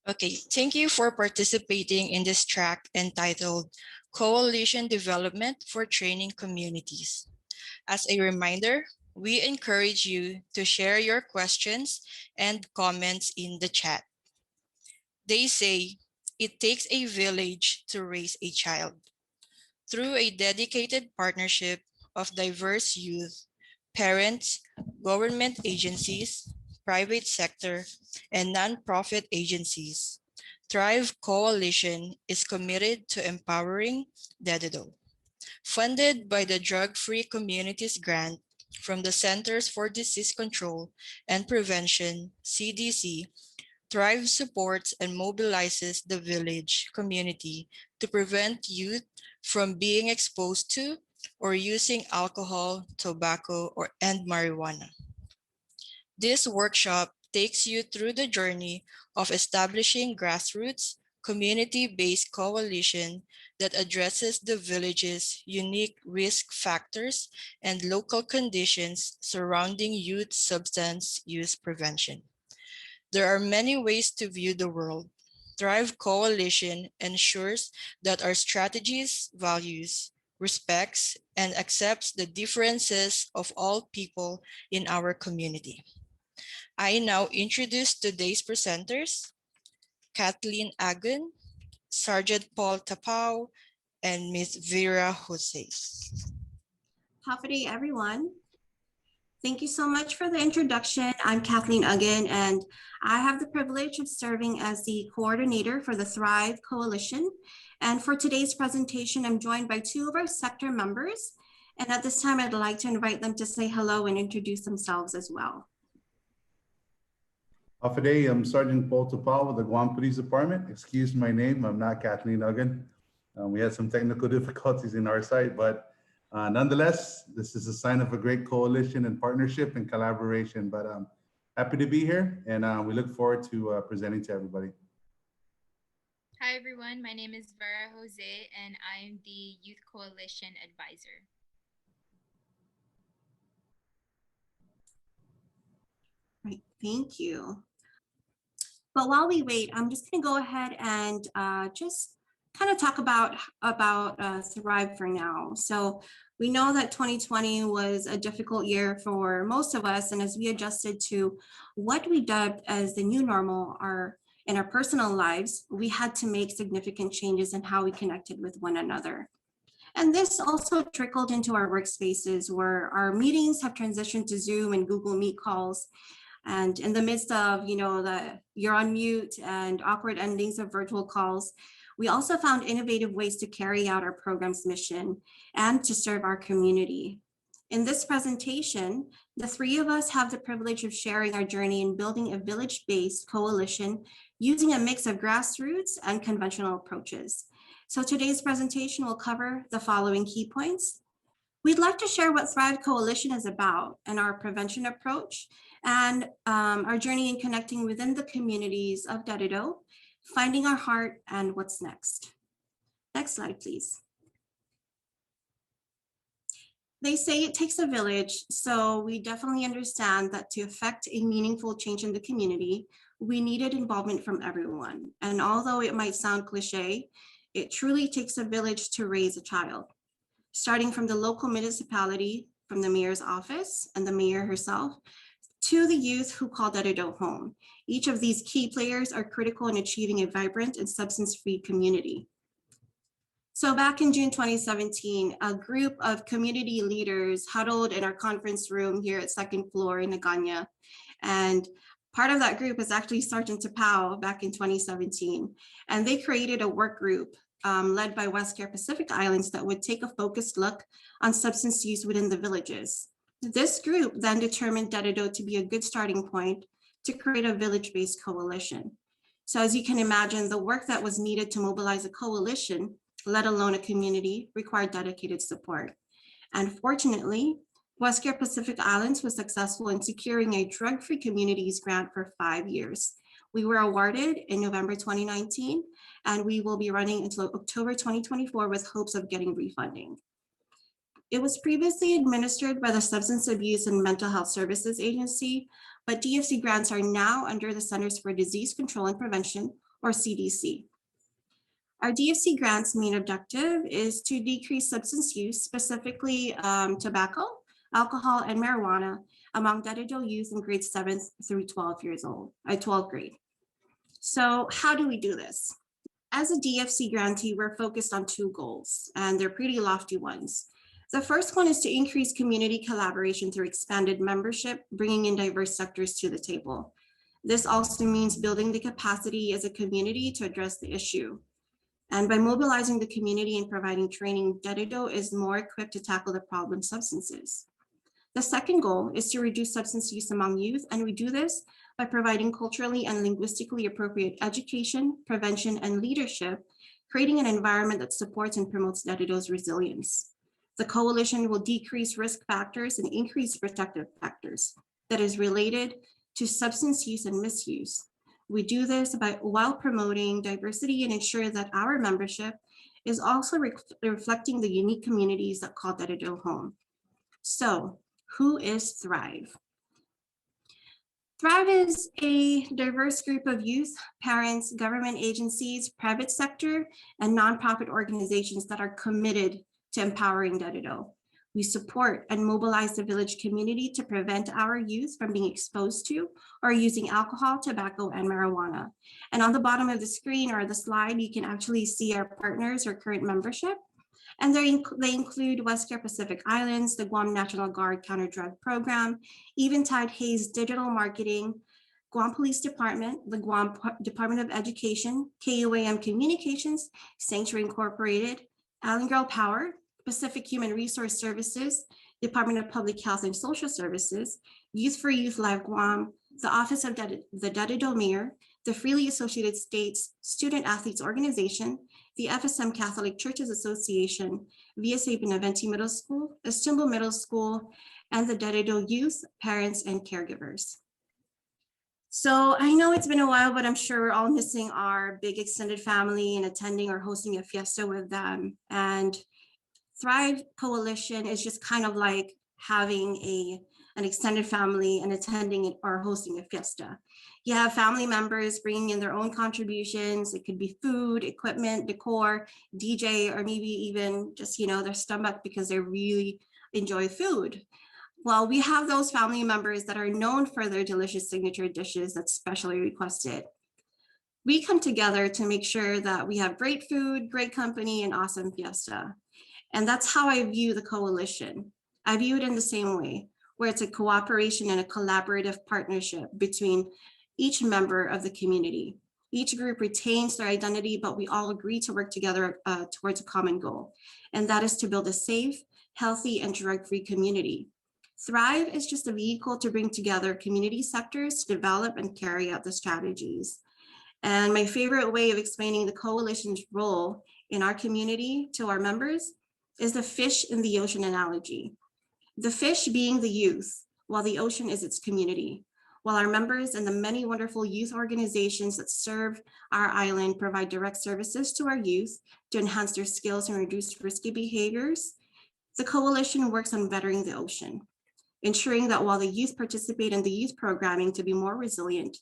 Okay, thank you for participating in this track entitled Coalition Development for Training Communities. As a reminder, we encourage you to share your questions and comments in the chat. They say it takes a village to raise a child. Through a dedicated partnership of diverse youth, parents, government agencies, private sector, and nonprofit agencies, Thrive Coalition is committed to empowering Dedido. Funded by the Drug-Free Communities Grant from the Centers for Disease Control and Prevention, CDC, Thrive supports and mobilizes the village community to prevent youth from being exposed to or using alcohol, tobacco, and marijuana. This workshop takes you through the journey of establishing grassroots, community-based coalition that addresses the village's unique risk factors and local conditions surrounding youth substance use prevention. There are many ways to view the world. Thrive Coalition ensures that our strategies, values, respects, and accepts the differences of all people in our community. I now introduce today's presenters, Kathleen Agun, Sergeant Paul Tapao, and Ms. Vera Jose. Happy day, everyone. Thank you so much for the introduction. I'm Kathleen Uggan, and I have the privilege of serving as the coordinator for the Thrive Coalition. And for today's presentation, I'm joined by two of our sector members. And at this time, I'd like to invite them to say hello and introduce themselves as well. Happy day, I'm Sergeant Paul Tapao with the Guam Police Department. Excuse my name, I'm not Kathleen Uggan. We had some technical difficulties in our site, but nonetheless, this is a sign of a great coalition and partnership and collaboration, but I'm happy to be here and we look forward to presenting to everybody. Hi everyone, my name is Vera Jose and I'm the Youth Coalition Advisor. Right, thank you. But while we wait, I'm just gonna go ahead and just kind of talk about Thrive for now. So we know that 2020 was a difficult year for most of us, and as we adjusted to what we dubbed as the new normal in our personal lives, we had to make significant changes in how we connected with one another. And this also trickled into our workspaces where our meetings have transitioned to Zoom and Google Meet calls. And in the midst of, the you're on mute and awkward endings of virtual calls, we also found innovative ways to carry out our program's mission and to serve our community. In this presentation, the three of us have the privilege of sharing our journey in building a village-based coalition using a mix of grassroots and conventional approaches. So today's presentation will cover the following key points. We'd like to share what Thrive Coalition is about and our prevention approach, and our journey in connecting within the communities of Dedido, finding our heart, and what's next. Next slide, please. They say it takes a village, so we definitely understand that to effect a meaningful change in the community, we needed involvement from everyone. And although it might sound cliche, it truly takes a village to raise a child. Starting from the local municipality, from the mayor's office and the mayor herself, to the youth who call Dedido home. Each of these key players are critical in achieving a vibrant and substance-free community. So back in June 2017, a group of community leaders huddled in our conference room here at second floor in Naganya. And part of that group is actually Sergeant Tapao back in 2017. And they created a work group led by Westcare Pacific Islands that would take a focused look on substance use within the villages. This group then determined Dedido to be a good starting point to create a village-based coalition. So as you can imagine, the work that was needed to mobilize a coalition, let alone a community, required dedicated support. And fortunately, Westcare Pacific Islands was successful in securing a drug-free communities grant for 5 years. We were awarded in November 2019, and we will be running until October 2024 with hopes of getting refunding. It was previously administered by the Substance Abuse and Mental Health Services Agency, but DFC grants are now under the Centers for Disease Control and Prevention, or CDC. Our DFC grant's main objective is to decrease substance use, specifically tobacco, alcohol, and marijuana among Dededo youth in grades 7th through 12th grade. So how do we do this? As a DFC grantee, we're focused on 2 goals, and they're pretty lofty ones. The first one is to increase community collaboration through expanded membership, bringing in diverse sectors to the table. This also means building the capacity as a community to address the issue. And by mobilizing the community and providing training, Dededo is more equipped to tackle the problem substances. The second goal is to reduce substance use among youth, and we do this by providing culturally and linguistically appropriate education, prevention, and leadership, creating an environment that supports and promotes Dededo's resilience. The coalition will decrease risk factors and increase protective factors that is related to substance use and misuse. We do this while promoting diversity and ensure that our membership is also reflecting the unique communities that call Dededo home. So, who is Thrive? Thrive is a diverse group of youth, parents, government agencies, private sector, and nonprofit organizations that are committed to empowering Dededo. We support and mobilize the village community to prevent our youth from being exposed to or using alcohol, tobacco, and marijuana. And on the bottom of the screen or the slide, you can actually see our partners or current membership. And they include Westcare Pacific Islands, the Guam National Guard Counter-Drug Program, Eventide Hayes Digital Marketing, Guam Police Department, the Guam Department of Education, KUAM Communications, Sanctuary Incorporated, Island Girl Power, Pacific Human Resource Services, Department of Public Health and Social Services, Youth for Youth Live Guam, the Office of the Dededo Mayor, the Freely Associated States Student Athletes Organization, the FSM Catholic Churches Association, VSA Benavente Middle School, Estimbo Middle School, and the Dededo youth, parents, and caregivers. So I know it's been a while, but I'm sure we're all missing our big extended family and attending or hosting a fiesta with them. And Thrive Coalition is just kind of like having an extended family and attending or hosting a fiesta. You have family members bringing in their own contributions. It could be food, equipment, decor, DJ, or maybe even just, their stomach because they really enjoy food. Well, we have those family members that are known for their delicious signature dishes that's specially requested. We come together to make sure that we have great food, great company, and awesome fiesta. And that's how I view the coalition. I view it in the same way, where it's a cooperation and a collaborative partnership between each member of the community. Each group retains their identity, but we all agree to work together towards a common goal. And that is to build a safe, healthy, and drug-free community. Thrive is just a vehicle to bring together community sectors to develop and carry out the strategies. And my favorite way of explaining the coalition's role in our community to our members is the fish in the ocean analogy. The fish being the youth, while the ocean is its community, while our members and the many wonderful youth organizations that serve our island provide direct services to our youth to enhance their skills and reduce risky behaviors, the coalition works on bettering the ocean, ensuring that while the youth participate in the youth programming to be more resilient,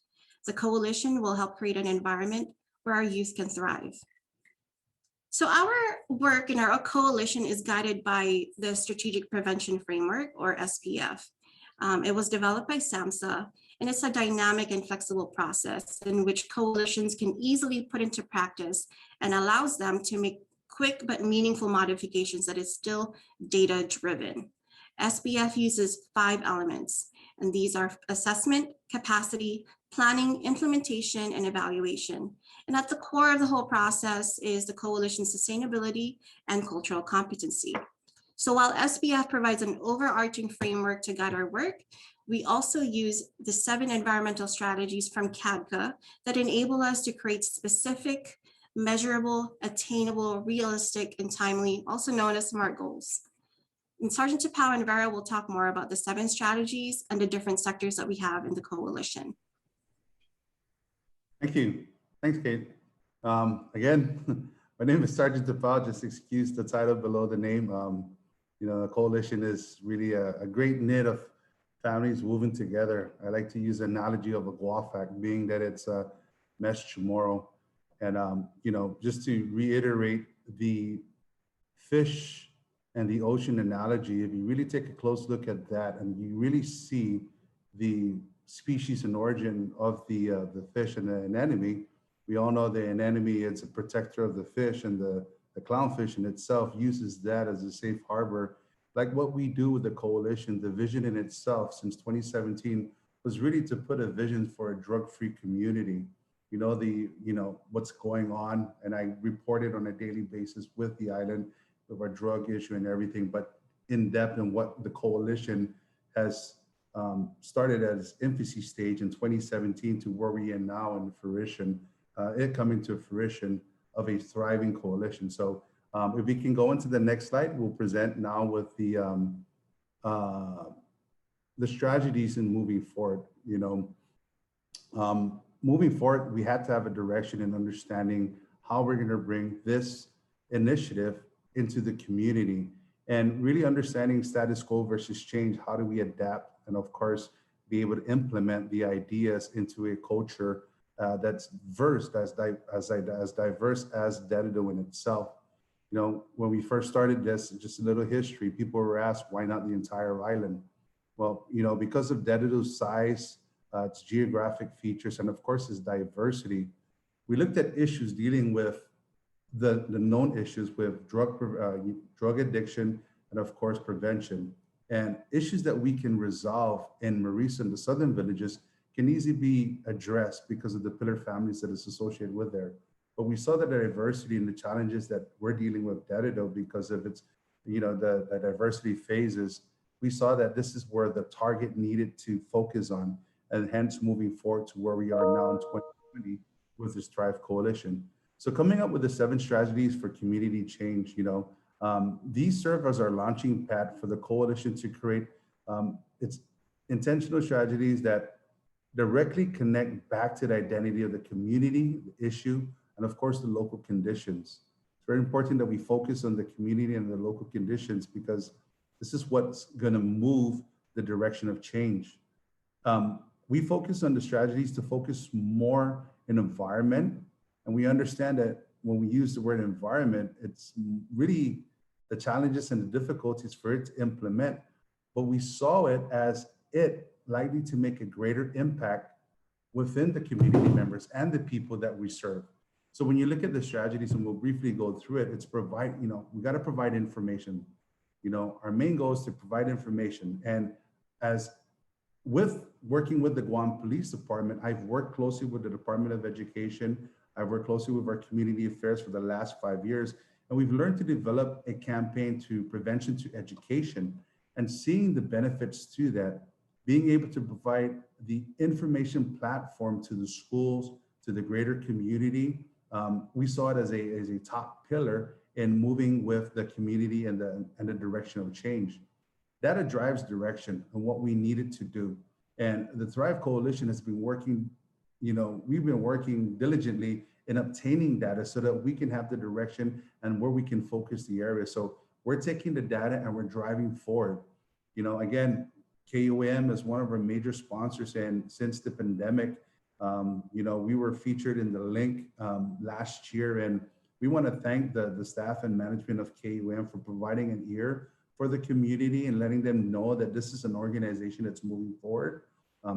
the coalition will help create an environment where our youth can thrive. So our work in our coalition is guided by the Strategic Prevention Framework, or SPF. It was developed by SAMHSA, and it's a dynamic and flexible process in which coalitions can easily put into practice and allows them to make quick but meaningful modifications that is still data-driven. SPF uses 5 elements, and these are assessment, capacity, planning, implementation, and evaluation. And at the core of the whole process is the coalition's sustainability and cultural competency. So while SPF provides an overarching framework to guide our work, we also use the 7 environmental strategies from CADCA that enable us to create specific, measurable, attainable, realistic, and timely, also known as SMART goals. And Sergeant Tapao and Vera will talk more about the 7 strategies and the different sectors that we have in the coalition. Thank you. Thanks, Kate. Again, my name is Sergeant Tapao. Just excuse the title below the name. The coalition is really a great knit of families moving together. I like to use the analogy of a guafak, being that it's a mesh tomorrow. And, just to reiterate the fish and the ocean analogy, if you really take a close look at that and you really see the species and origin of the fish and the anemone, we all know the anemone is a protector of the fish, and the clownfish in itself uses that as a safe harbor. Like what we do with the coalition, the vision in itself since 2017 was really to put a vision for a drug-free community. What's going on, and I report it on a daily basis with the island of our drug issue and everything, but in depth in what the coalition has started at its infancy stage in 2017 to where we are now in fruition, it coming to fruition of a thriving coalition. So if we can go into the next slide, we'll present now with uh, the strategies in moving forward. Moving forward, we had to have a direction in understanding how we're going to bring this initiative into the community, and really understanding status quo versus change. How do we adapt, and of course be able to implement the ideas into a culture that's versed as diverse as Dedido in itself. When we first started this, just a little history, people were asked, why not the entire island? Well, because of Dedido's size, its geographic features, and of course its diversity, we looked at issues dealing with the known issues with drug addiction, and of course prevention, and issues that we can resolve in Marisa and the southern villages can easily be addressed because of the pillar families that is associated with there. But we saw the diversity and the challenges that we're dealing with Dedido because of its, the diversity phases. We saw that this is where the target needed to focus on, and hence moving forward to where we are now in 2020 with this Thrive Coalition. So coming up with the 7 strategies for community change, these serve as our launching pad for the coalition to create its intentional strategies that directly connect back to the identity of the community, the issue, and of course the local conditions. It's very important that we focus on the community and the local conditions because this is what's going to move the direction of change. We focus on the strategies to focus more in environment. And we understand that when we use the word environment, it's really the challenges and the difficulties for it to implement. But we saw it as it likely to make a greater impact within the community members and the people that we serve. So when you look at the strategies, and we'll briefly go through it, it's provide, we got to provide information. Our main goal is to provide information. And as with working with the Guam Police Department, I've worked closely with the Department of Education. I've worked closely with our community affairs for the last 5 years. And we've learned to develop a campaign to prevention to education, and seeing the benefits to that, being able to provide the information platform to the schools, to the greater community. We saw it as a top pillar in moving with the community and the direction of change. Data drives direction and what we needed to do. And the Thrive Coalition has been working, we've been working diligently in obtaining data so that we can have the direction and where we can focus the area. So we're taking the data and we're driving forward. Again, KUAM is one of our major sponsors, and since the pandemic, we were featured in the link last year, and we want to thank the staff and management of KUAM for providing an ear for the community and letting them know that this is an organization that's moving forward.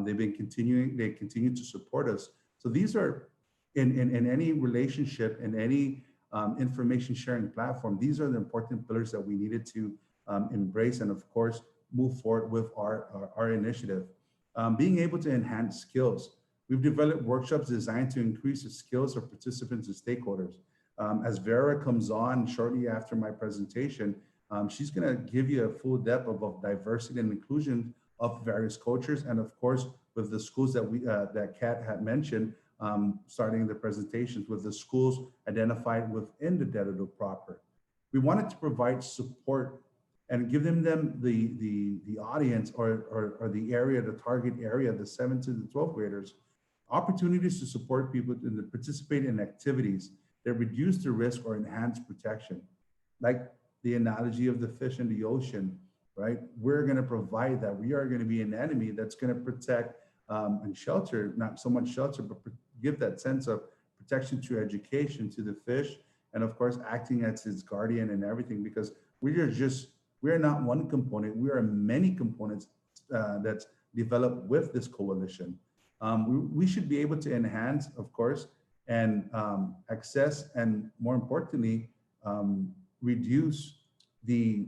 They continue to support us. So these are in any relationship, in any information sharing platform, these are the important pillars that we needed to embrace and of course move forward with our initiative. Being able to enhance skills. We've developed workshops designed to increase the skills of participants and stakeholders. As Vera comes on shortly after my presentation, she's going to give you a full depth of diversity and inclusion of various cultures, and of course with the schools that Kat had mentioned, starting the presentations with the schools identified within the Dedido proper. We wanted to provide support and give them the audience or the area, the target area, the 7th to the 12th graders, opportunities to support people to participate in activities that reduce the risk or enhance protection. Like the analogy of the fish in the ocean, right? We're going to provide that. We are going to be an enemy that's going to protect and shelter, not so much shelter, but give that sense of protection through education to the fish, and of course, acting as its guardian and everything, because we are not one component, we are many components that's developed with this coalition. We should be able to enhance, of course, and access, and more importantly, reduce the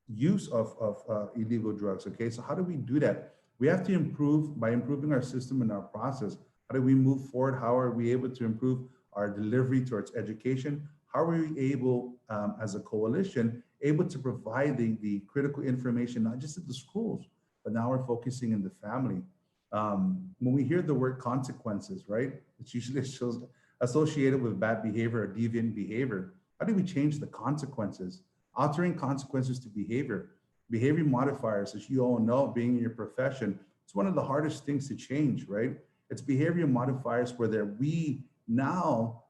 use of illegal drugs. Okay, so how do we do that? We have to improve by improving our system and our process. How do we move forward? How are we able to improve our delivery towards education? How are we able, as a coalition, able to provide the critical information, not just at the schools, but now we're focusing in the family. When we hear the word consequences, right, it's usually associated with bad behavior or deviant behavior. How do we change the consequences? Altering consequences to behavior. Behavior modifiers, as you all know, being in your profession, it's one of the hardest things to change, right? It's behavior modifiers where we now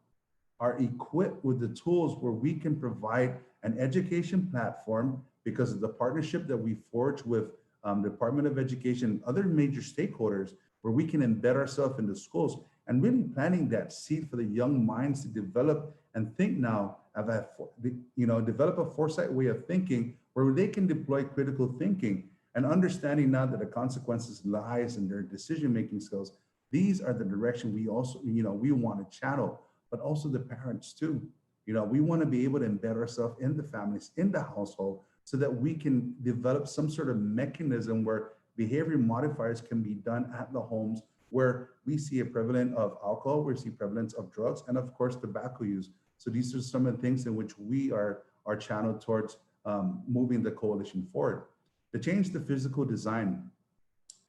are equipped with the tools where we can provide an education platform because of the partnership that we forged with the Department of Education and other major stakeholders, where we can embed ourselves into schools and really planting that seed for the young minds to develop and think now, develop a foresight way of thinking where they can deploy critical thinking and understanding now that the consequences lies in their decision-making skills. These are the direction we also, we want to channel, but also the parents too. We want to be able to embed ourselves in the families, in the household, so that we can develop some sort of mechanism where behavior modifiers can be done at the homes, where we see a prevalence of alcohol, we see prevalence of drugs, and of course, tobacco use. So these are some of the things in which we are channeled towards moving the coalition forward. To change the physical design,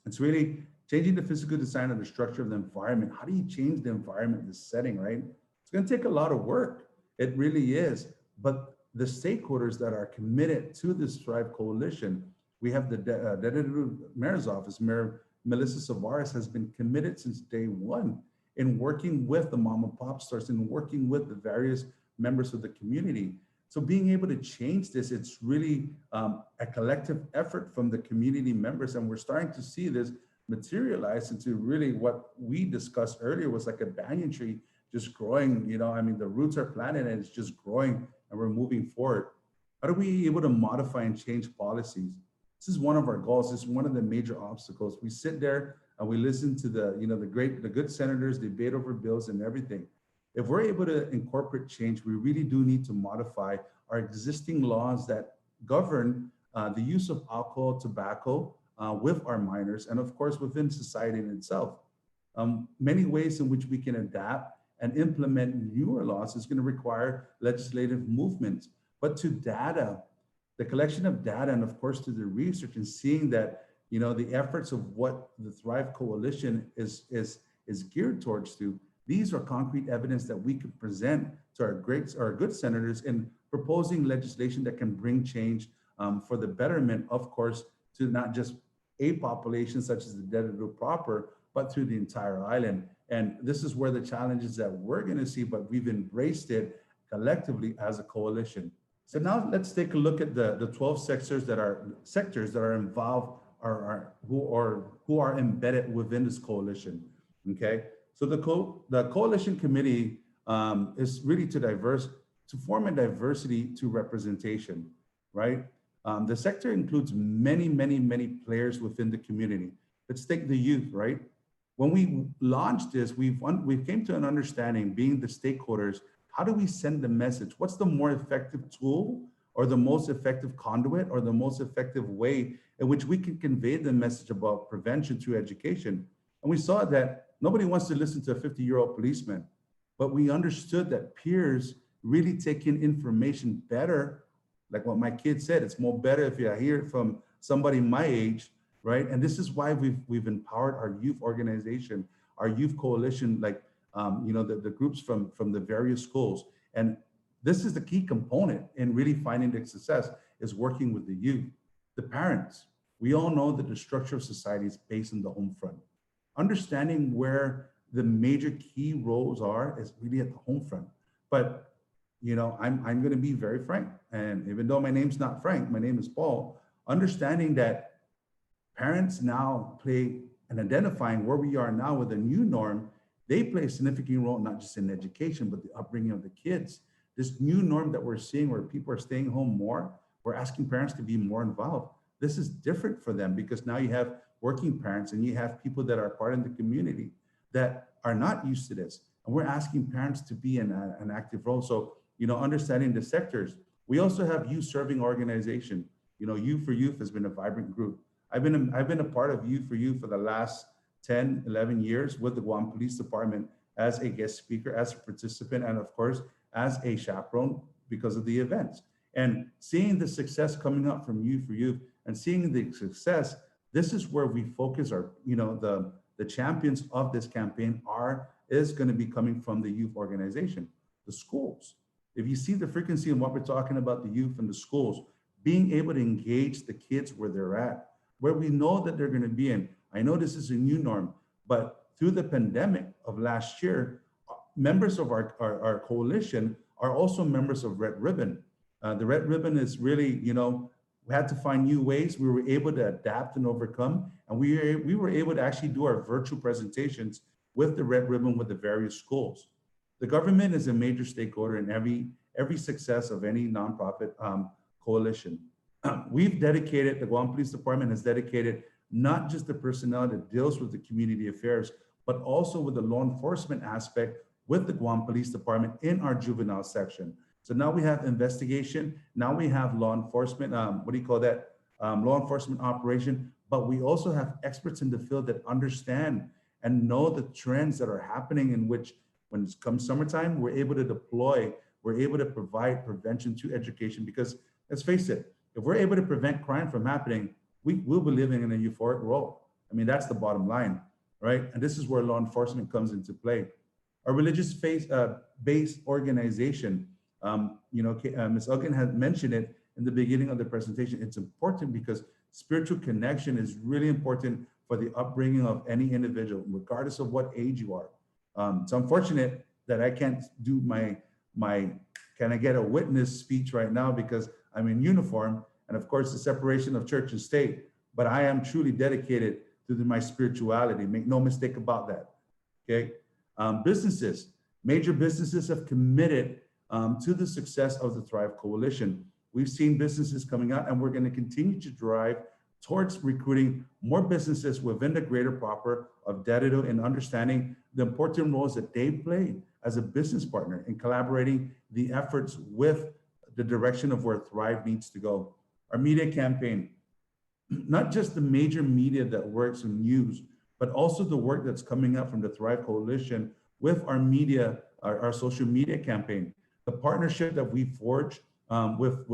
it's really changing the physical design of the structure of the environment. How do you change the environment, the setting, right? It's going to take a lot of work. It really is. But the stakeholders that are committed to this Thrive Coalition, we have the Deputy Mayor's Office, Mayor Melissa Savares has been committed since day one in working with the mom and pop stores and working with the various members of the community. So being able to change this, it's really a collective effort from the community members. And we're starting to see this materialize into really what we discussed earlier was like a banyan tree just growing, the roots are planted and it's just growing and we're moving forward. How are we able to modify and change policies? This is one of our goals. This is one of the major obstacles. We sit there and we listen to the good senators debate over bills and everything. If we're able to incorporate change, we really do need to modify our existing laws that govern the use of alcohol, tobacco with our minors, and of course within society in itself. Many ways in which we can adapt and implement newer laws is going to require legislative movements, but to data, the collection of data, and of course to the research and seeing that the efforts of what the Thrive Coalition is geared towards to. These are concrete evidence that we can present to our good senators in proposing legislation that can bring change for the betterment, of course, to not just a population such as the Dedado proper, but through the entire island. And this is where the challenges that we're going to see, but we've embraced it collectively as a coalition. So now let's take a look at the 12 sectors that are involved who are embedded within this coalition. Okay. So the coalition committee is really to form a diversity to representation, right? The sector includes many, many, many players within the community. Let's take the youth, right? When we launched this, we've came to an understanding, being the stakeholders, how do we send the message? What's the more effective tool or the most effective conduit or the most effective way in which we can convey the message about prevention through education? And we saw that nobody wants to listen to a 50-year-old policeman, but we understood that peers really take in information better. Like what my kid said, it's more better if you hear it from somebody my age, right? And this is why we've empowered our youth organization, our youth coalition, like the groups from the various schools. And this is the key component in really finding the success is working with the youth, the parents. We all know that the structure of society is based on the home front. Understanding where the major key roles are is really at the home front. But I'm going to be very frank, and even though my name's not Frank, my name is Paul. Understanding that parents now play and identifying where we are now with a new norm they play a significant role, not just in education, but the upbringing of the kids. This new norm that we're seeing where people are staying home more, we're asking parents to be more involved. This is different for them because now you have working parents and you have people that are part of the community that are not used to this. And we're asking parents to be in an active role. So, understanding the sectors. We also have youth serving organization. Youth for Youth has been a vibrant group. I've been a part of Youth for Youth for the last 10, 11 years with the Guam Police Department as a guest speaker, as a participant, and of course, as a chaperone because of the events. And seeing the success coming up from Youth for Youth and seeing the success, this is where we focus our, the champions of this campaign is going to be coming from the youth organization, the schools. If you see the frequency and what we're talking about, the youth and the schools, being able to engage the kids where they're at, where we know that they're going to be in. I know this is a new norm, but through the pandemic of last year, members of our coalition are also members of Red Ribbon. The Red Ribbon is really, we had to find new ways. We were able to adapt and overcome, and we were able to actually do our virtual presentations with the Red Ribbon with the various schools. The government is a major stakeholder in every success of any nonprofit coalition. The Guam Police Department has dedicated not just the personnel that deals with the community affairs, but also with the law enforcement aspect with the Guam Police Department in our juvenile section. So now we have investigation, now we have law enforcement, law enforcement operation, but we also have experts in the field that understand and know the trends that are happening in which when it comes summertime, we're able to deploy, we're able to provide prevention to education because let's face it, if we're able to prevent crime from happening, we will be living in a euphoric world. I mean, that's the bottom line, right? And this is where law enforcement comes into play. A religious-based organization, Ms. Uggan had mentioned it in the beginning of the presentation. It's important because spiritual connection is really important for the upbringing of any individual, regardless of what age you are. It's unfortunate that I can't do can I get a witness speech right now because I'm in uniform, and of course the separation of church and state, but I am truly dedicated to my spirituality. Make no mistake about that, okay? Major businesses have committed to the success of the Thrive Coalition. We've seen businesses coming out, and we're going to continue to drive towards recruiting more businesses within the greater proper of Dededo and understanding the important roles that they play as a business partner in collaborating the efforts with the direction of where Thrive needs to go. Our media campaign, not just the major media that works in news, but also the work that's coming up from the Thrive Coalition with our media, our social media campaign, the partnership that we forged with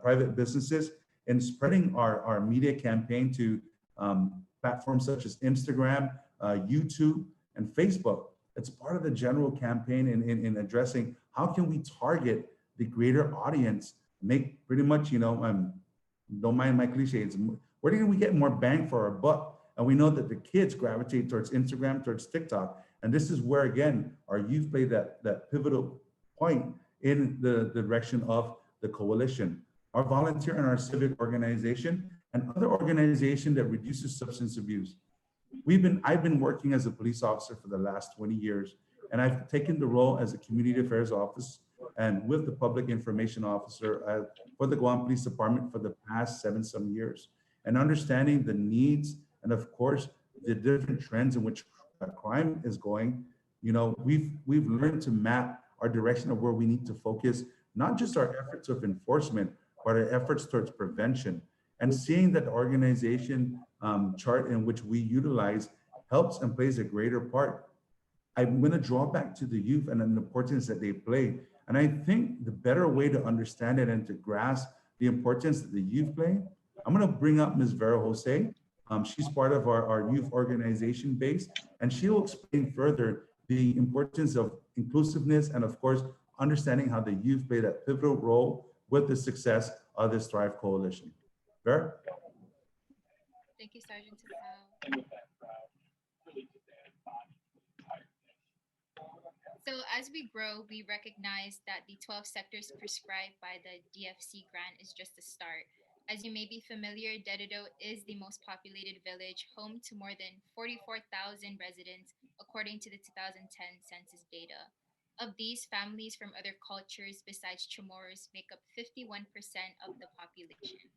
private businesses and spreading our media campaign to platforms such as Instagram, YouTube, and Facebook. It's part of the general campaign in addressing how can we target the greater audience, make pretty much, don't mind my cliches, where can we get more bang for our buck? And we know that the kids gravitate towards Instagram, towards TikTok. And this is where, again, our youth play that pivotal point in the direction of the coalition. Our volunteer and our civic organization and other organization that reduces substance abuse. I've been working as a police officer for the last 20 years, and I've taken the role as a community affairs officer and with the public information officer for the Guam Police Department for the past some years. And understanding the needs and of course, the different trends in which crime is going, we've learned to map our direction of where we need to focus, not just our efforts of enforcement, but our efforts towards prevention. And seeing that the organization chart in which we utilize helps and plays a greater part. I'm going to draw back to the youth and the importance that they play. And I think the better way to understand it and to grasp the importance that the youth play, I'm going to bring up Ms. Vera Jose. She's part of our youth organization base, and she'll explain further the importance of inclusiveness and, of course, understanding how the youth play that pivotal role with the success of this Thrive Coalition. Vera? Thank you, Sergeant Tapao. So as we grow, we recognize that the 12 sectors prescribed by the DFC grant is just a start. As you may be familiar, Dededo is the most populated village, home to more than 44,000 residents, according according to the 2010 census data. Of these, families from other cultures besides Chamorros make up 51% of the population.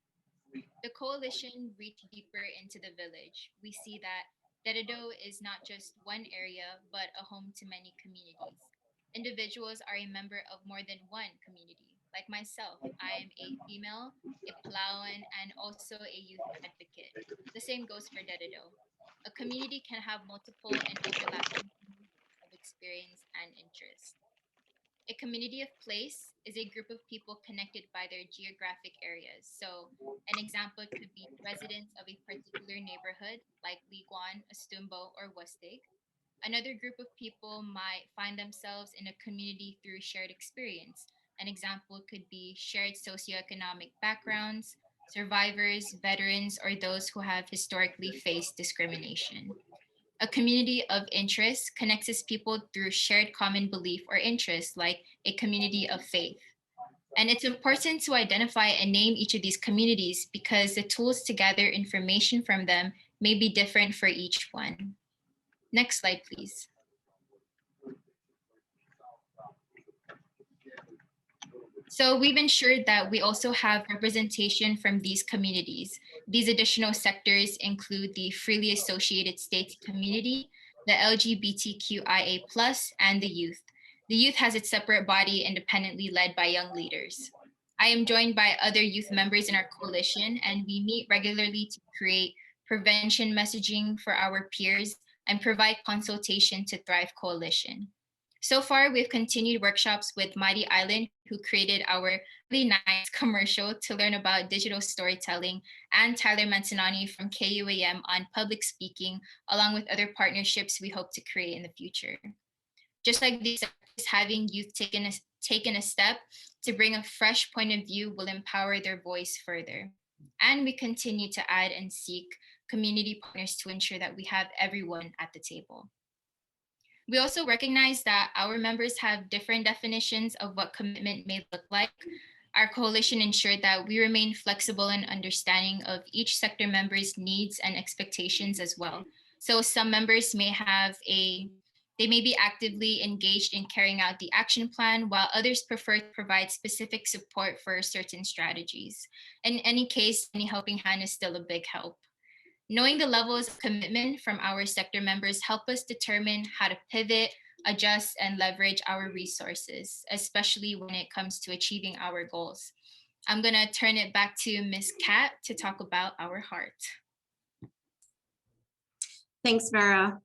The coalition reached deeper into the village. We see that Dededo is not just one area, but a home to many communities. Individuals are a member of more than one community. Like myself, I am a female, a Palawan, and also a youth advocate. The same goes for Dededo. A community can have multiple and overlapping communities of experience and interest. A community of place is a group of people connected by their geographic areas. So, an example could be residents of a particular neighborhood, like Liguan, Astumbo, or Westig. Another group of people might find themselves in a community through shared experience. An example could be shared socioeconomic backgrounds, survivors, veterans, or those who have historically faced discrimination. A community of interest connects its people through shared common belief or interest, like a community of faith. And it's important to identify and name each of these communities because the tools to gather information from them may be different for each one. Next slide, please. So we've ensured that we also have representation from these communities. These additional sectors include the freely associated states community, the LGBTQIA+, and the youth. The youth has its separate body independently led by young leaders. I am joined by other youth members in our coalition, and we meet regularly to create prevention messaging for our peers and provide consultation to Thrive Coalition. So far, we've continued workshops with Mighty Island, who created our really nice commercial to learn about digital storytelling, and Tyler Mancinani from KUAM on public speaking, along with other partnerships we hope to create in the future. Just like these, having youth taken a step to bring a fresh point of view will empower their voice further. And we continue to add and seek community partners to ensure that we have everyone at the table. We also recognize that our members have different definitions of what commitment may look like. Our coalition ensured that we remain flexible and understanding of each sector member's needs and expectations as well. So some members may be actively engaged in carrying out the action plan, while others prefer to provide specific support for certain strategies. In any case, any helping hand is still a big help. Knowing the levels of commitment from our sector members help us determine how to pivot, adjust, and leverage our resources, especially when it comes to achieving our goals. I'm gonna turn it back to Ms. Kat to talk about our heart. Thanks, Vera.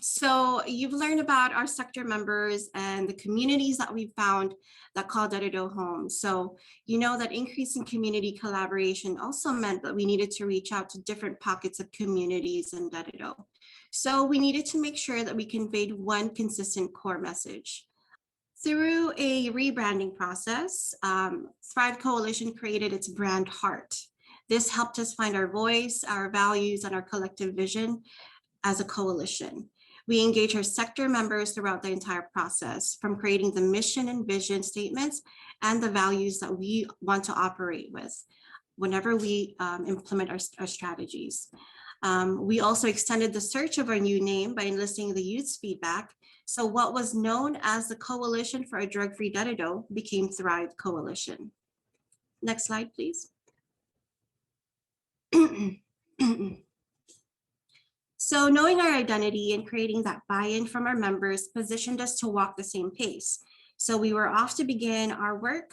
So you've learned about our sector members and the communities that we found that call Dededo home. So you know that increasing community collaboration also meant that we needed to reach out to different pockets of communities in Dededo. So we needed to make sure that we conveyed one consistent core message. Through a rebranding process, Thrive Coalition created its brand heart. This helped us find our voice, our values, and our collective vision as a coalition. We engage our sector members throughout the entire process, from creating the mission and vision statements and the values that we want to operate with whenever we implement our strategies. We also extended the search of our new name by enlisting the youth's feedback. So what was known as the Coalition for a Drug-Free Dededo became Thrive Coalition. Next slide, please. So knowing our identity and creating that buy-in from our members positioned us to walk the same pace. So we were off to begin our work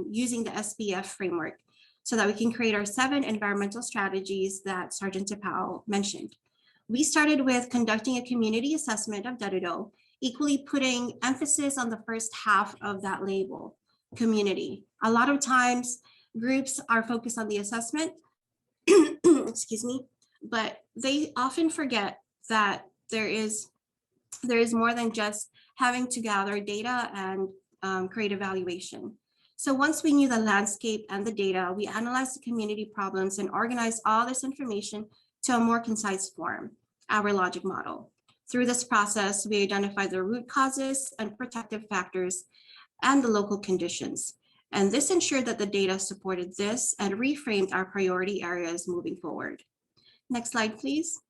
using the SBF framework so that we can create our 7 environmental strategies that Sergeant Tapao mentioned. We started with conducting a community assessment of Dededo, equally putting emphasis on the first half of that label, community. A lot of times groups are focused on the assessment, excuse me, but they often forget that there is more than just having to gather data and create evaluation. So once we knew the landscape and the data, we analyzed the community problems and organized all this information to a more concise form, our logic model. Through this process, we identified the root causes and protective factors and the local conditions. And this ensured that the data supported this and reframed our priority areas moving forward. Next slide, please.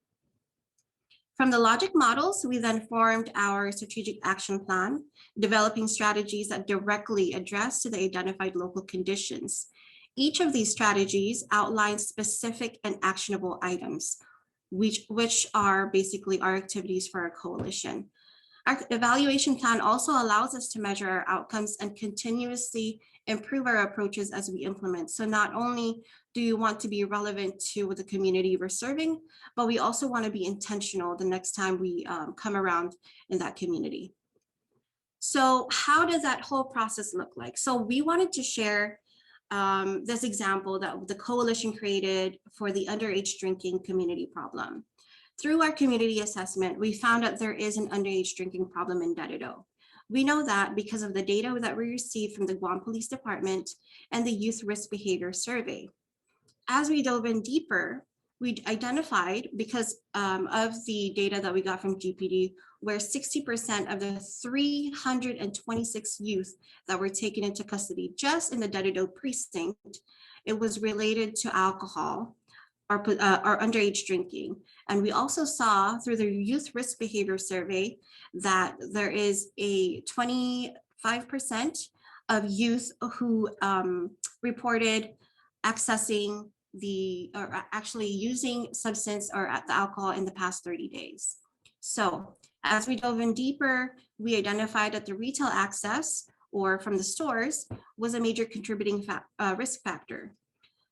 From the logic models, we then formed our strategic action plan, developing strategies that directly address to the identified local conditions. Each of these strategies outlines specific and actionable items, which are basically our activities for our coalition. Our evaluation plan also allows us to measure our outcomes and continuously improve our approaches as we implement. So not only do you want to be relevant to the community we're serving, but we also want to be intentional the next time we come around in that community. So how does that whole process look like? So we wanted to share this example that the coalition created for the underage drinking community problem. Through our community assessment, we found that there is an underage drinking problem in Dededo. We know that because of the data that we received from the Guam Police Department and the Youth Risk Behavior Survey. As we dove in deeper, we identified, because of the data that we got from GPD, where 60% of the 326 youth that were taken into custody just in the Dededo precinct, it was related to alcohol or underage drinking. And we also saw through the Youth Risk Behavior Survey that there is a 25% of youth who reported accessing or actually using substance or the alcohol in the past 30 days. So as we dove in deeper, we identified that the retail access or from the stores was a major contributing risk factor.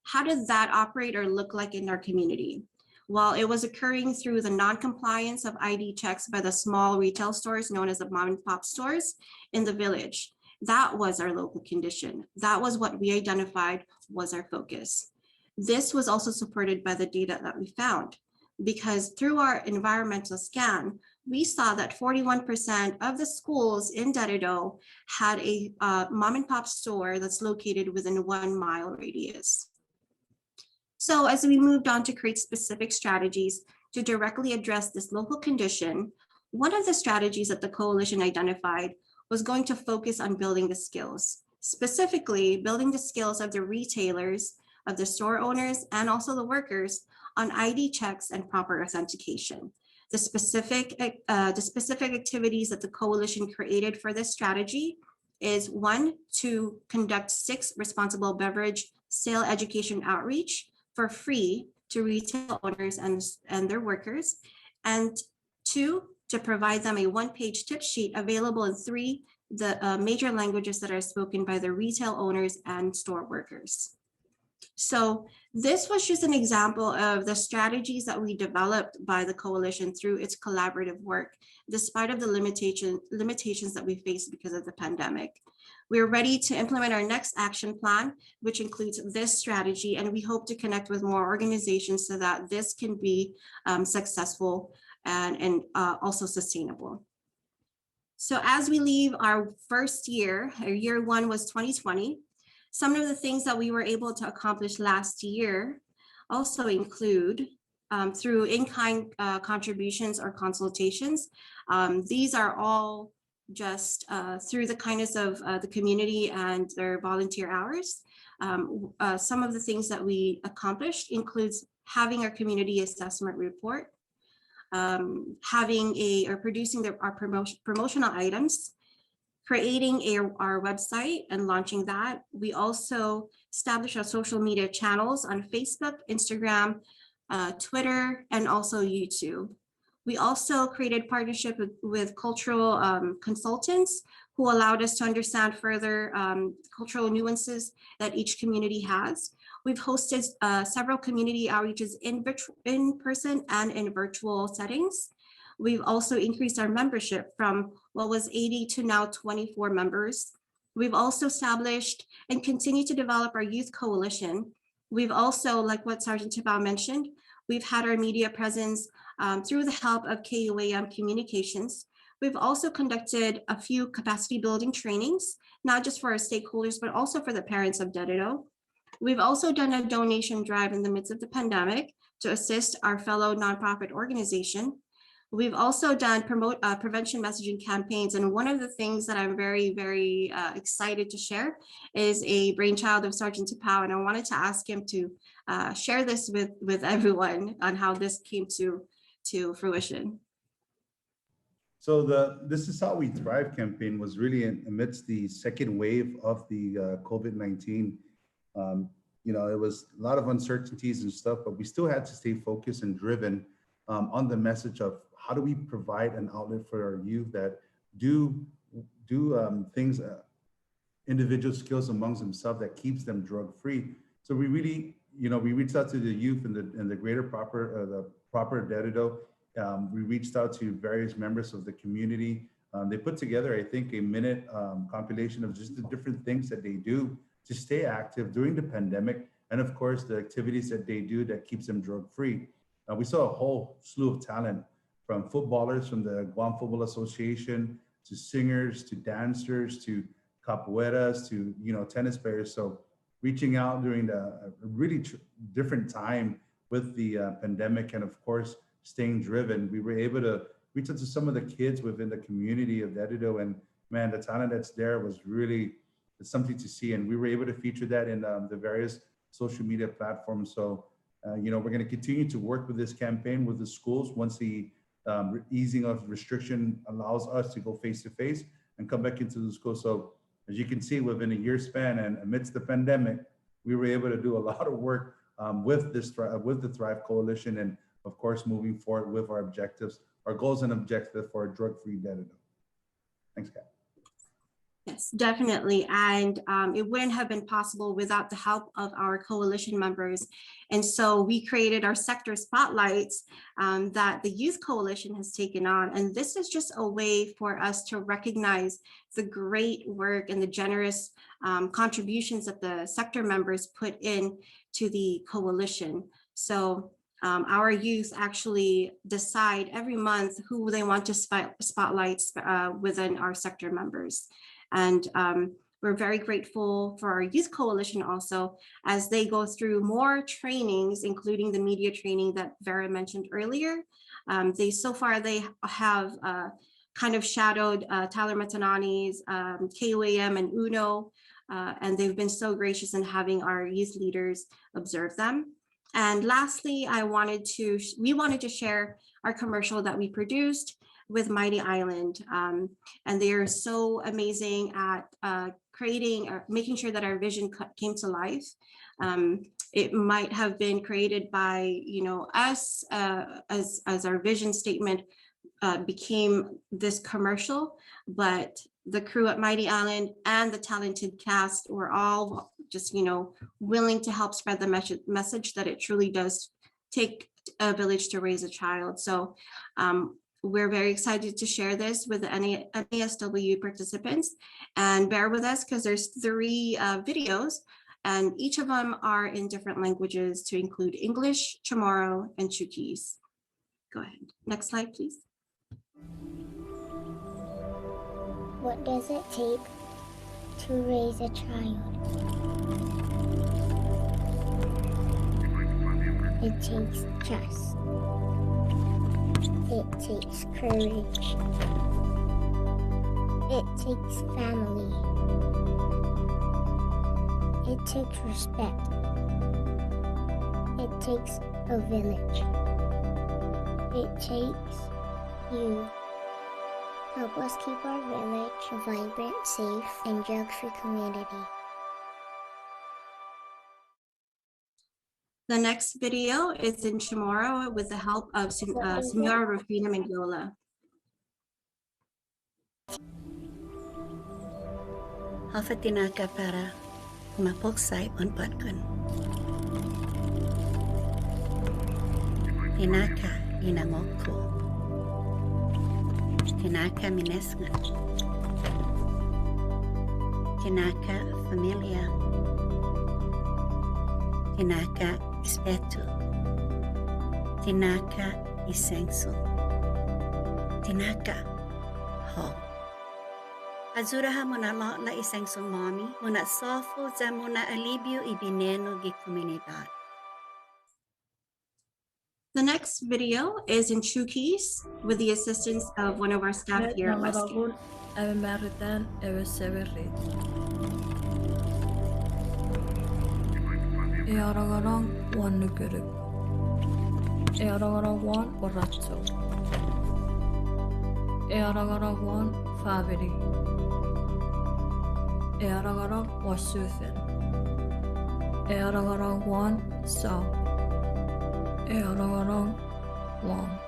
How does that operate or look like in our community? Well, it was occurring through the non-compliance of ID checks by the small retail stores known as the mom and pop stores in the village. That was our local condition. That was what we identified was our focus. This was also supported by the data that we found, because through our environmental scan, we saw that 41% of the schools in Dededo had a mom and pop store that's located within a 1 mile radius. So as we moved on to create specific strategies to directly address this local condition, one of the strategies that the coalition identified was going to focus on building the skills, specifically building the skills of the retailers, of the store owners, and also the workers on ID checks and proper authentication. The specific activities that the coalition created for this strategy is 1, to conduct 6 responsible beverage sale education outreach for free to retail owners and their workers, and 2, to provide them a 1-page tip sheet available in 3 major languages that are spoken by the retail owners and store workers. So this was just an example of the strategies that we developed by the coalition through its collaborative work, despite of the limitations that we faced because of the pandemic. We're ready to implement our next action plan, which includes this strategy, and we hope to connect with more organizations so that this can be successful and also sustainable. So as we leave our first year, our year 1 was 2020, some of the things that we were able to accomplish last year also include through in-kind contributions or consultations. These are all just through the kindness of the community and their volunteer hours. Some of the things that we accomplished includes having our community assessment report, producing our promotional items, creating our website and launching that. We also established our social media channels on Facebook, Instagram, Twitter, and also YouTube. We also created partnership with cultural consultants who allowed us to understand further cultural nuances that each community has. We've hosted several community outreaches in person and in virtual settings. We've also increased our membership from what was 80 to now 24 members. We've also established and continue to develop our youth coalition. We've also, like what Sergeant Tabao mentioned, we've had our media presence through the help of KUAM Communications. We've also conducted a few capacity building trainings, not just for our stakeholders, but also for the parents of Dededo. We've also done a donation drive in the midst of the pandemic to assist our fellow nonprofit organization. We've also done prevention messaging campaigns. And one of the things that I'm very, very excited to share is a brainchild of Sergeant Tabao. And I wanted to ask him to share this with everyone on how this came to fruition. So This Is How We Thrive campaign was really amidst the second wave of the COVID-19. It was a lot of uncertainties and stuff, but we still had to stay focused and driven on the message of how do we provide an outlet for our youth that do things, individual skills amongst themselves that keeps them drug free. So we really, we reached out to the youth in the greater proper Dededo. We reached out to various members of the community. They put together, I think, a minute compilation of just the different things that they do to stay active during the pandemic, and of course, the activities that they do that keeps them drug free. We saw a whole slew of talent, from footballers from the Guam Football Association, to singers, to dancers, to capoeiras, to tennis players. So reaching out during a really different time with the pandemic, and of course, staying driven, we were able to reach out to some of the kids within the community of Dededo, and man, the talent that's there was really, it's something to see. And we were able to feature that in the various social media platforms. So, we're going to continue to work with this campaign with the schools once the easing of restriction allows us to go face to face and come back into the school. So as you can see, within a year span and amidst the pandemic, we were able to do a lot of work with the Thrive Coalition, and of course, moving forward with our objectives, our goals and objectives for a drug-free Dededo. Thanks, Kat. Yes, definitely. And it wouldn't have been possible without the help of our coalition members. And so we created our sector spotlights that the Youth Coalition has taken on. And this is just a way for us to recognize the great work and the generous contributions that the sector members put in to the coalition. So our youth actually decide every month who they want to spotlight within our sector members. And we're very grateful for our Youth Coalition also, as they go through more trainings, including the media training that Vera mentioned earlier. They have kind of shadowed Tyler Matanani's KUAM and UNO, and they've been so gracious in having our youth leaders observe them. And lastly, we wanted to share our commercial that we produced with Mighty Island. And they are so amazing at creating or making sure that our vision came to life. It might have been created by us as our vision statement became this commercial, but the crew at Mighty Island and the talented cast were all just willing to help spread the message that it truly does take a village to raise a child. So we're very excited to share this with the NASW participants, and bear with us because there's 3 videos, and each of them are in different languages to include English, Chamorro, and Chuukese. Go ahead. Next slide, please. What does it take to raise a child? It takes trust. It takes courage. It takes family. It takes respect. It takes a village. It takes you. Help us keep our village a vibrant, safe, and drug-free community. The next video is in Chamorro with the help of Senora Rufina Mendiola. Hafatinaka para mapoksay unpatkan. Tinaka inangoko. Tinaka minesngan. Tinaka familia. Tinaka respeto. Tinaka isenso. Tinaka ho. Azuraha muna lot la isenso mami, muna sofo za muna alibio ibineno gi comunidad. The next video is in Chuukese with the assistance of one of our staff here at Westcare. Earagarang wan nuguruk. Earagarang wan oratso. E aragarag 1, Favity. E aragarag Wasuthin. E aragarag 1, South. E aragarag 1.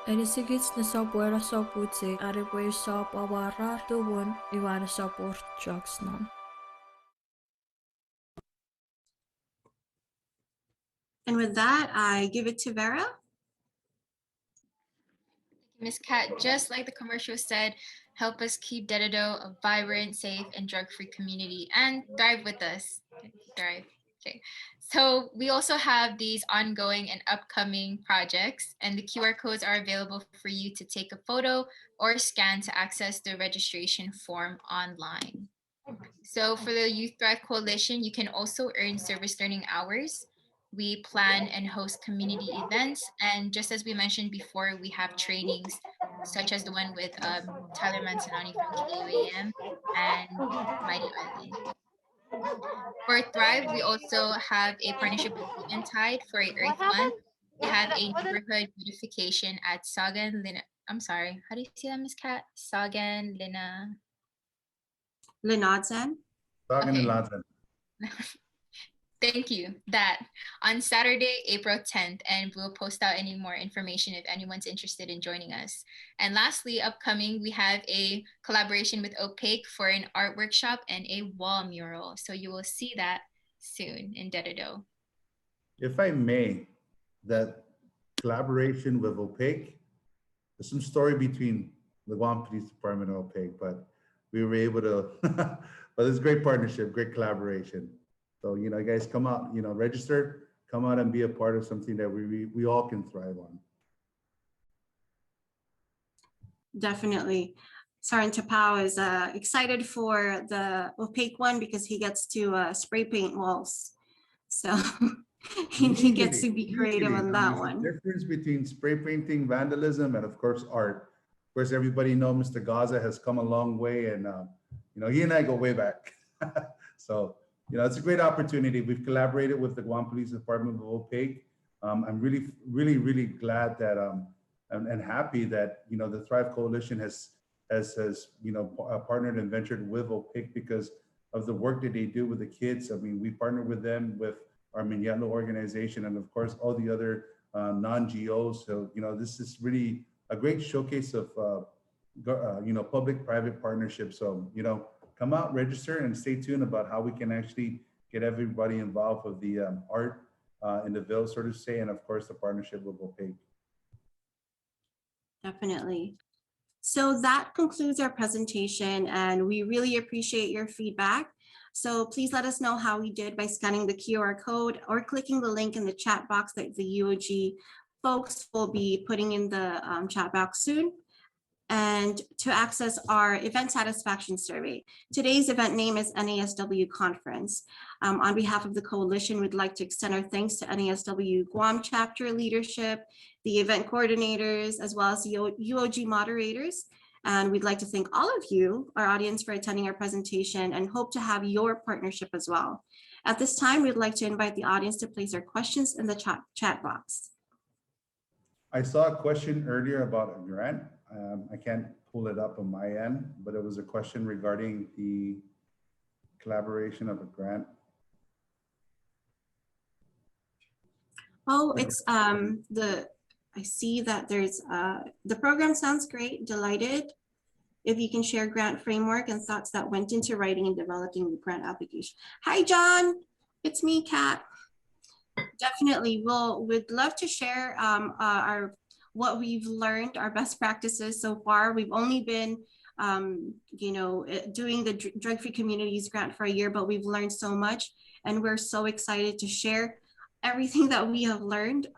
Elisigits na sa puwera sa putsi, aribwe sa pawara tuwon, iwara sa port trucks non. And with that, I give it to Vera. Ms. Kat, just like the commercial said, help us keep Dededo a vibrant, safe, and drug-free community and thrive with us. Thrive. Okay. So we also have these ongoing and upcoming projects, and the QR codes are available for you to take a photo or scan to access the registration form online. So for the Youth Thrive Coalition, you can also earn service learning hours. We plan and host community events. And just as we mentioned before, we have trainings such as the one with Tyler Manzanani from KUAM and Mighty Island. For Thrive, we also have a partnership with Eventide for a Earth Month. We have a neighborhood beautification at Sagan Lina. I'm sorry, how do you say that, Ms. Kat? Sagan Lina. Linodsen. Talking in Okay. Latin. Thank you. That on Saturday, April 10th, and we'll post out any more information if anyone's interested in joining us. And lastly, upcoming, we have a collaboration with Opaque for an art workshop and a wall mural. So you will see that soon in Dededo. If I may, that collaboration with Opaque, there's some story between the Guam Police Department and Opaque, but we were able to, but it's a great partnership, great collaboration. So, you know, you guys come out, you know, register, come out and be a part of something that we all can thrive on. Definitely. Sergeant Tapao is excited for the Opaque one because he gets to spray paint walls. So he gets to be creative on that one. The difference between spray painting, vandalism, and of course, art. Of course, everybody knows Mr. Gaza has come a long way, and you know, he and I go way back. So, you know, it's a great opportunity. We've collaborated with the Guam Police Department of Opaque. I'm really glad that and happy that, you know, the Thrive Coalition has you know, partnered and ventured with Opaque because of the work that they do with the kids. I mean, we partner with them with our Minyalo organization and of course all the other non-GOs. So, you know, this is really a great showcase of you know, public-private partnership. So, you know, come out, register, and stay tuned about how we can actually get everybody involved with the art in the Ville, so to say, and of course the partnership with Opaque. Definitely. So that concludes our presentation, and we really appreciate your feedback. So please let us know how we did by scanning the QR code or clicking the link in the chat box that the UOG folks will be putting in the chat box soon. And to access our event satisfaction survey. Today's event name is NASW Conference. On behalf of the coalition, we'd like to extend our thanks to NASW Guam chapter leadership, the event coordinators, as well as the UOG moderators. And we'd like to thank all of you, our audience, for attending our presentation and hope to have your partnership as well. At this time, we'd like to invite the audience to place their questions in the chat box. I saw a question earlier about a grant. I can't pull it up on my end, but it was a question regarding the collaboration of a grant. Oh, it's I see that there's the program sounds great, delighted. If you can share grant framework and thoughts that went into writing and developing the grant application. Hi, John, it's me, Kat. Definitely, we'd love to share what we've learned, our best practices so far. We've only been, you know, doing the Drug-Free Communities grant for a year, but we've learned so much, and we're so excited to share everything that we have learned.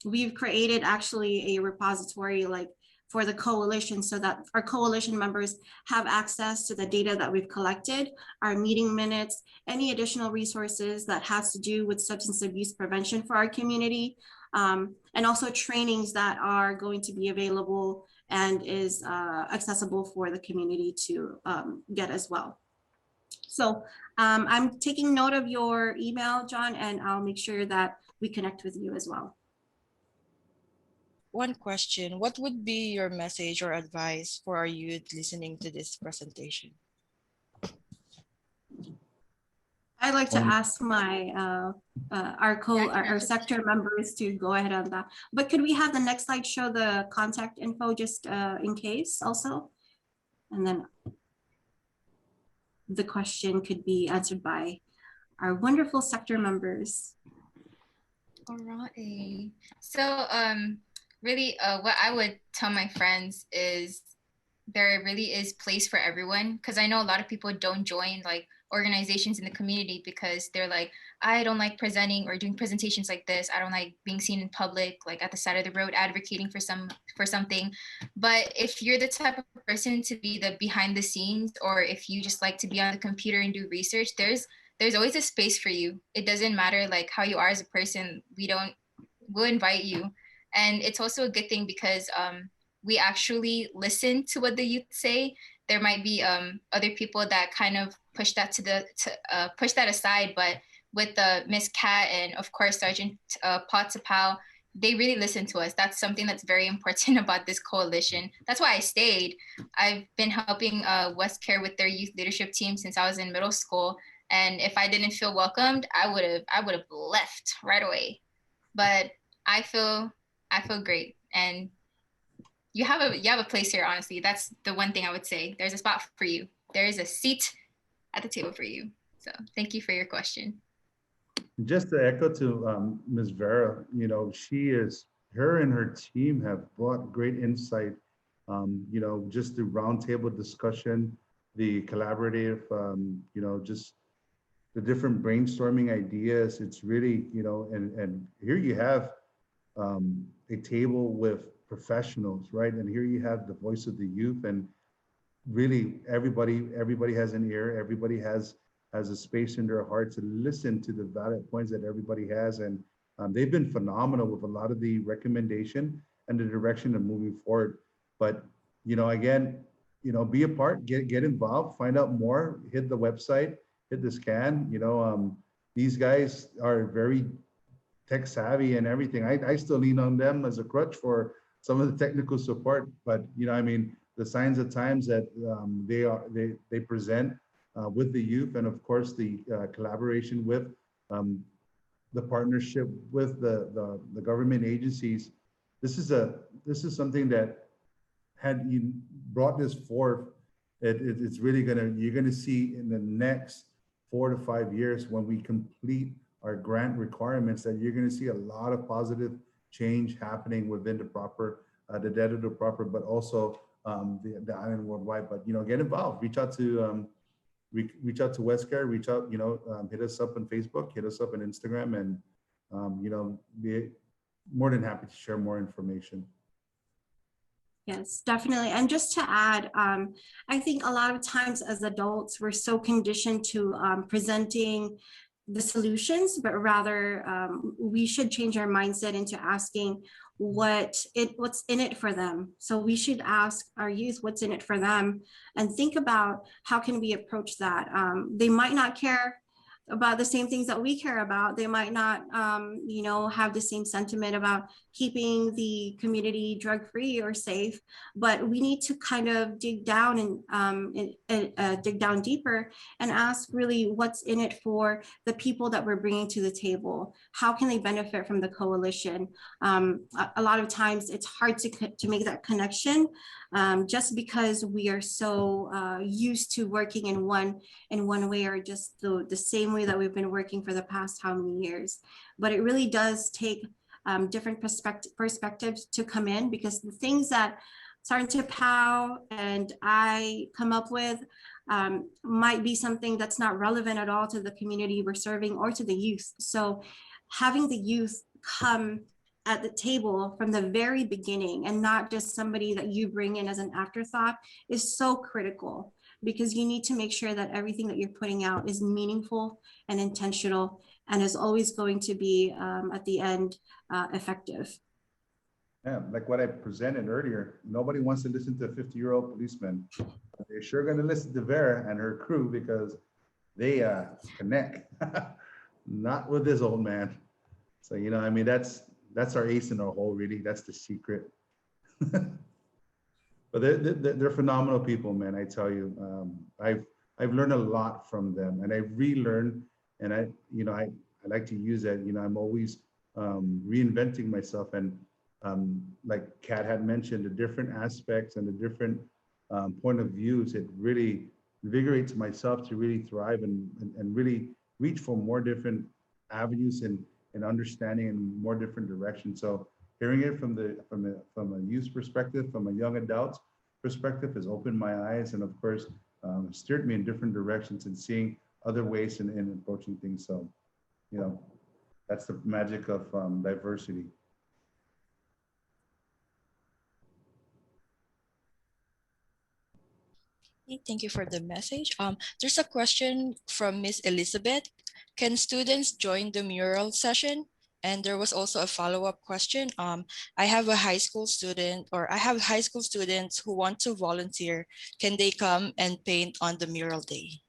We've created actually a repository like for the coalition so that our coalition members have access to the data that we've collected, our meeting minutes, any additional resources that has to do with substance abuse prevention for our community, and also trainings that are going to be available and is accessible for the community to get as well. So I'm taking note of your email, John, and I'll make sure that we connect with you as well. one question. What would be your message or advice for our youth listening to this presentation? I'd like to Um, ask my our sector members to go ahead on that. But could we have the next slide show the contact info just in case also? And then the question could be answered by our wonderful sector members. All right. So really what I would tell my friends is there really is place for everyone, because I know a lot of people don't join like organizations in the community because they're like, I don't like presenting or doing presentations like this. I don't like being seen in public, like at the side of the road advocating for something. But if you're the type of person to be the behind the scenes, or if you just like to be on the computer and do research, there's always a space for you. It doesn't matter like how you are as a person. We'll invite you. And it's also a good thing because we actually listen to what the youth say. There might be other people that kind of push that push that aside, but with Miss Kat and of course Sergeant Potapau, they really listen to us. That's something that's very important about this coalition. That's why I stayed. I've been helping Westcare with their youth leadership team since I was in middle school, and if I didn't feel welcomed, I would have left right away. But I feel great, and you have a place here. Honestly, that's the one thing I would say. There's a spot for you. There is a seat at the table for you. So thank you for your question. Just to echo to Ms. Vera, her and her team have brought great insight, just the roundtable discussion, the collaborative, just the different brainstorming ideas. It's really, and here you have a table with professionals, right? And here you have the voice of the youth, and really everybody has an ear, everybody has a space in their heart to listen to the valid points that everybody has. And they've been phenomenal with a lot of the recommendation and the direction of moving forward. But, again, be a part, get involved, find out more, hit the website, hit the scan. These guys are very tech savvy and everything. I still lean on them as a crutch for some of the technical support, but the signs of times that they present with the youth, and of course the collaboration with the partnership with the government agencies. This is something that had you brought this forth, it's really you're gonna see in the next 4 to 5 years when we complete our grant requirements, that you're going to see a lot of positive change happening within the proper, the dead of the proper, but also the island worldwide. But get involved, reach out to Westcare, reach out, hit us up on Facebook, hit us up on Instagram, and be more than happy to share more information. Yes, definitely. And just to add, I think a lot of times as adults, we're so conditioned to presenting the solutions, but rather we should change our mindset into asking what's in it for them. So we should ask our youth what's in it for them and think about how can we approach that. They might not care about the same things that we care about. They might not, have the same sentiment about keeping the community drug-free or safe, but we need to kind of dig down and dig down deeper and ask really what's in it for the people that we're bringing to the table. How can they benefit from the coalition? A lot of times it's hard to make that connection just because we are so used to working in one way, or just the same way that we've been working for the past how many years. But it really does take different perspectives to come in, because the things that Sergeant Powell and I come up with might be something that's not relevant at all to the community we're serving or to the youth. So having the youth come at the table from the very beginning and not just somebody that you bring in as an afterthought is so critical, because you need to make sure that everything that you're putting out is meaningful and intentional and is always going to be at the end effective. Yeah, like what I presented earlier, nobody wants to listen to a 50-year-old policeman. They're sure going to listen to Vera and her crew because they connect, not with this old man. So, that's that's our ace in our hole, really. That's the secret. But they're phenomenal people, man. I tell you, I've learned a lot from them, and I relearned, and I like to use that. I'm always reinventing myself, and like Kat had mentioned, the different aspects and the different point of views. It really invigorates myself to really thrive and really reach for more different avenues and understanding in more different directions. So hearing it from a youth perspective, from a young adult perspective, has opened my eyes, and of course steered me in different directions and seeing other ways in approaching things. So that's the magic of diversity. Okay, thank you for the message. There's a question from Miss Elizabeth. Can students join the mural session? And there was also a follow-up question. I have high school students who want to volunteer. Can they come and paint on the mural day?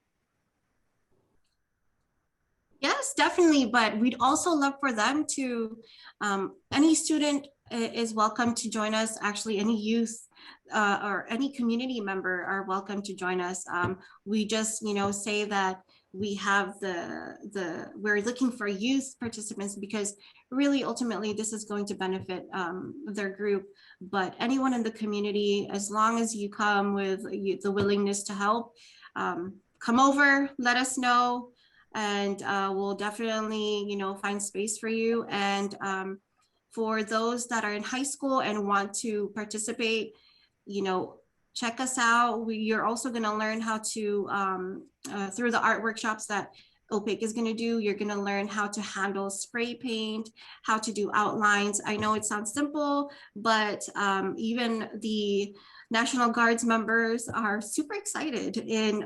Yes, definitely. But we'd also love for them to, any student is welcome to join us. Actually, any youth or any community member are welcome to join us. We just, say that we have we're looking for youth participants because really, ultimately, this is going to benefit their group. But anyone in the community, as long as you come with the willingness to help, come over, let us know. And we'll definitely, find space for you. And for those that are in high school and want to participate, check us out. You're also going to learn how to, through the art workshops that OPIC is going to do, you're going to learn how to handle spray paint, how to do outlines. I know it sounds simple, but even the National Guards members are super excited in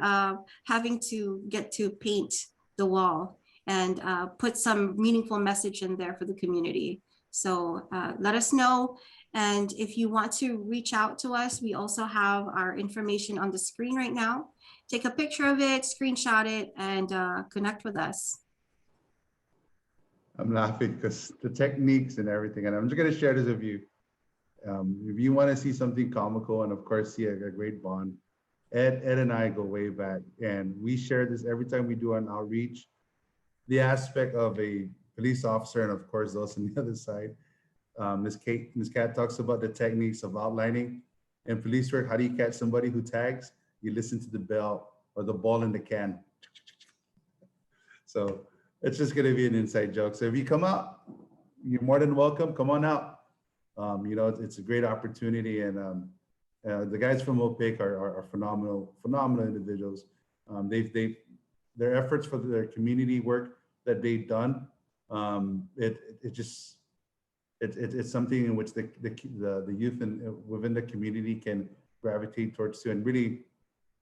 having to get to paint the wall and put some meaningful message in there for the community. So let us know. And if you want to reach out to us, we also have our information on the screen right now. Take a picture of it, screenshot it, and connect with us. I'm laughing because the techniques and everything, and I'm just going to share this with you. If you want to see something comical and of course see a great bond, Ed and I go way back, and we share this every time we do an outreach. The aspect of a police officer, and of course those on the other side. Ms. Kat talks about the techniques of outlining. In police work, how do you catch somebody who tags? You listen to the bell or the ball in the can. So it's just going to be an inside joke. So if you come out, you're more than welcome. Come on out. It's a great opportunity, and the guys from OPIC are phenomenal individuals. Their efforts for their community work that they've done, it's something in which the youth within the community can gravitate towards too. And really,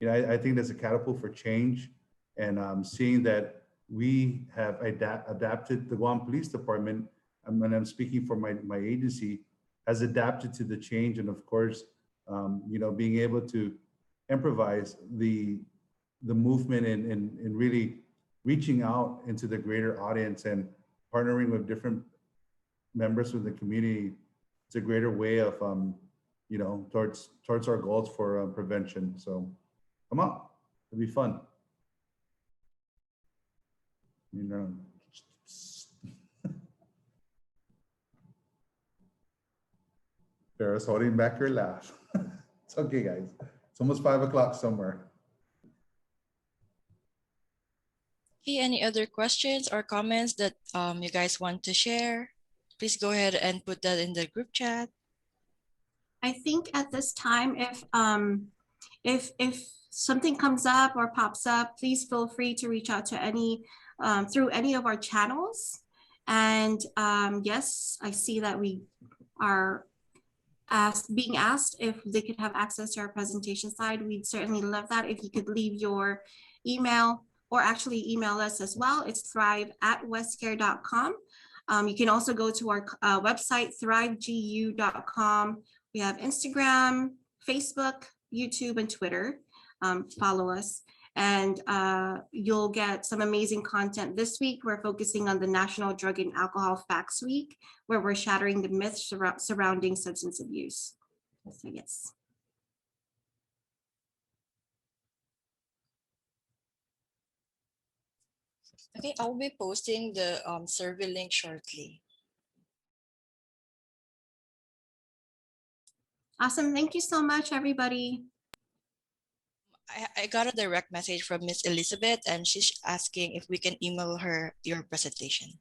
I think there's a catapult for change, and seeing that we have adapted the Guam Police Department, and I'm speaking for my agency, has adapted to the change, and of course, being able to improvise the movement and really reaching out into the greater audience and partnering with different members of the community. It's a greater way of towards our goals for prevention. So come on, it'll be fun. Sarah's holding back her laugh. It's okay, guys. It's almost 5 o'clock somewhere. Okay, any other questions or comments that you guys want to share? Please go ahead and put that in the group chat. I think at this time, if something comes up or pops up, please feel free to reach out to through any of our channels. And yes, I see that we are being asked if they could have access to our presentation slide. We'd certainly love that if you could leave your email, or actually email us as well. It's thrive@westcare.com. You can also go to our website, thrivegu.com. We have Instagram, Facebook, YouTube, and Twitter. Follow us. And you'll get some amazing content this week. We're focusing on the National Drug and Alcohol Facts Week, where we're shattering the myths surrounding substance abuse. So yes. Okay, I'll be posting the survey link shortly. Awesome. Thank you so much, everybody. I got a direct message from Miss Elizabeth, and she's asking if we can email her your presentation.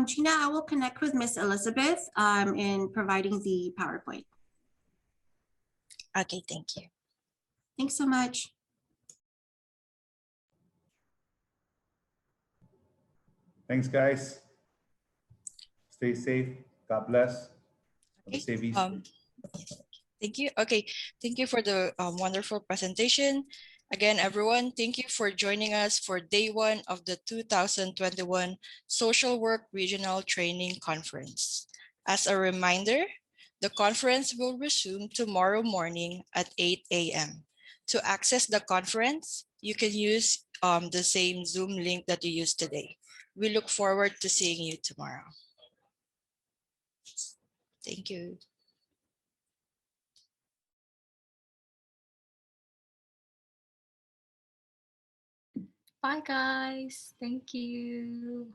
Gina, I will connect with Miss Elizabeth in providing the PowerPoint. Okay, thank you. Thanks so much. Thanks, guys. Stay safe. God bless. Have a Okay, safe Easter. Thank you. Okay, thank you for the wonderful presentation. Again, everyone, thank you for joining us for day one of the 2021 Social Work Regional Training Conference. As a reminder, the conference will resume tomorrow morning at 8 a.m. To access the conference, you can use the same Zoom link that you used today. We look forward to seeing you tomorrow. Thank you. Bye, guys. Thank you.